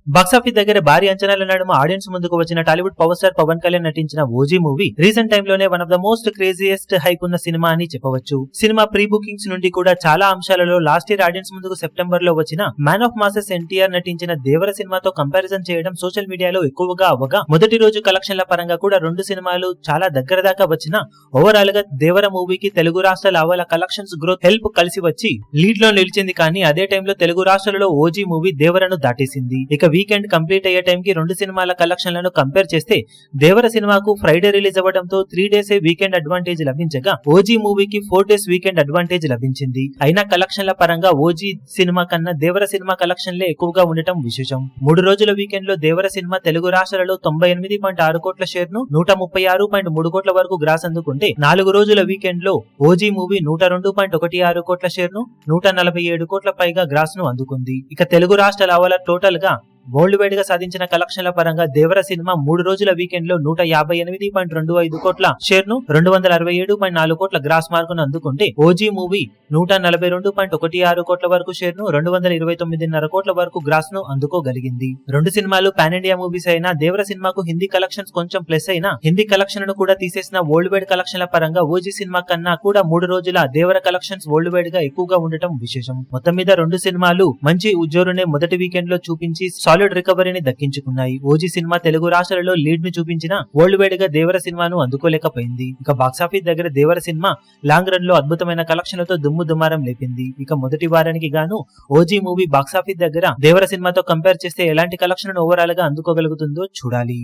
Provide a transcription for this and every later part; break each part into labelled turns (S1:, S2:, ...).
S1: Box office దగ్గర భారీ అంచనాల నడుమ ఆడియన్స్ ముందుకు వచ్చిన టాలీవుడ్ పవర్ స్టార్ పవన్ కళ్యాణ్ నటించిన ఓజీ మూవీ రీసెంట్ టైమ్ లోనే one of the most craziest hype ఉన్న సినిమా అని చెప్పవచ్చు. సినిమా ప్రీ బుకింగ్స్ నుండి కూడా చాలా అంశాలలో లాస్ట్ ఇయర్ ఆడియన్స్ ముందుకు సెప్టెంబర్ లో వచ్చిన మ్యాన్ ఆఫ్ మాసెస్ ఎన్టీఆర్ నటించిన దేవర సినిమాతో కంపారిజన్ చేయడం సోషల్ మీడియాలో ఎక్కువగా అవ్వగా మొదటి రోజు కలెక్షన్ల పరంగా కూడా రెండు సినిమాలు చాలా దగ్గర దాకా వచ్చిన ఓవరాల్ గా దేవర మూవీకి తెలుగు రాష్ట్రాల అవ్వాల కలెక్షన్స్ గ్రోత్ హెల్ప్ కలిసి వచ్చి లీడ్ లో నిలిచింది. కానీ అదే టైంలో తెలుగు రాష్ట్రాలలో ఓజీ మూవీ దేవరను దాటేసింది. ఇక వీకెండ్ కంప్లీట్ అయ్యే టైం కి రెండు సినిమాల కలెక్షన్లను కంపేర్ చేస్తే దేవర సినిమాకు ఫ్రైడే రిలీజ్ అవ్వడంతో 3 days వీకెండ్ అడ్వాంటేజ్ లభించగా ఓజీ మూవీకి 4 days వీకెండ్ అడ్వాంటేజ్ లభించింది. అయినా కలెక్షన్ల పరంగా ఓజీ సినిమా కన్నా దేవర సినిమా కలెక్షన్లే ఎక్కువగా ఉండటం విశేషం. 3 రోజుల వీకెండ్ లో దేవర సినిమా తెలుగు రాష్ట్రాలలో 98.6 కోట్ల షేర్ ను 136.3 కోట్ల వరకు గ్రాస్ అందుకుంటే 4 రోజుల వీకెండ్ లో ఓజీ మూవీ 102.16 కోట్ల షేర్ ను 147 కోట్ల పైగా గ్రాస్ ను అందుకుంది. ఇక తెలుగు రాష్ట్రాల అవ్వాల టోటల్ గా వరల్డ్ వైడ్ గా సాధించిన కలెక్షన్ల పరంగా దేవర సినిమా 3 రోజుల వీకెండ్ లో 158.25 కోట్ల షేర్ ను 267.4 కోట్ల గ్రాస్ మార్కును అందుకుంటే ఓజీ మూవీ 142.16 కోట్ల వరకు షేర్ ను 229.5 కోట్ల వరకు గ్రాస్ ను అందుకోగలిగింది. రెండు సినిమాలు పాన్ ఇండియా మూవీస్ అయినా దేవర సినిమాకు హిందీ కలెక్షన్స్ కొంచెం ప్లస్ అయినా హిందీ కలెక్షన్ ను కూడా తీసేసిన వరల్డ్ వైడ్ కలెక్షన్ల పరంగా ఓజీ సినిమా కన్నా కూడా 3 రోజుల దేవర కలెక్షన్స్ వరల్డ్ వైడ్ గా ఎక్కువగా ఉండటం విశేషం. మొత్తం మీద రెండు సినిమాలు మంచి ఉజ్జోరునే మొదటి వీకెండ్ లో చూపించి సాలిడ్ రికవరీని దక్కించుకున్నాయి. ఓజీ సినిమా తెలుగు రాష్ట్రాలలో లీడ్ ను చూపించిన వరల్డ్ వైడ్ గా దేవర సినిమాను అందుకోలేకపోయింది. ఇక బాక్సాఫీస్ దగ్గర దేవర సినిమా లాంగ్ రన్ లో అద్భుతమైన కలెక్షన్లతో దుమ్ము దుమారం లేపింది. ఇక మొదటి వారానికి గాను ఓజీ మూవీ బాక్సాఫీస్ దగ్గర దేవర సినిమాతో కంపేర్ చేస్తే ఎలాంటి కలెక్షన్ ఓవరాల్ గా అందుకోగలుగుతుందో చూడాలి.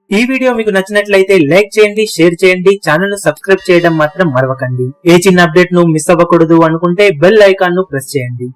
S1: ఈ వీడియో మీకు నచ్చినట్లయితే లైక్ చేయండి, షేర్ చేయండి, ఛానల్ ను సబ్స్క్రైబ్ చేయడం మాత్రం మరవకండి. ఏ చిన్న అప్డేట్ ను మిస్ అవ్వకూడదు అనుకుంటే బెల్ ఐకాన్ ను ప్రెస్ చేయండి.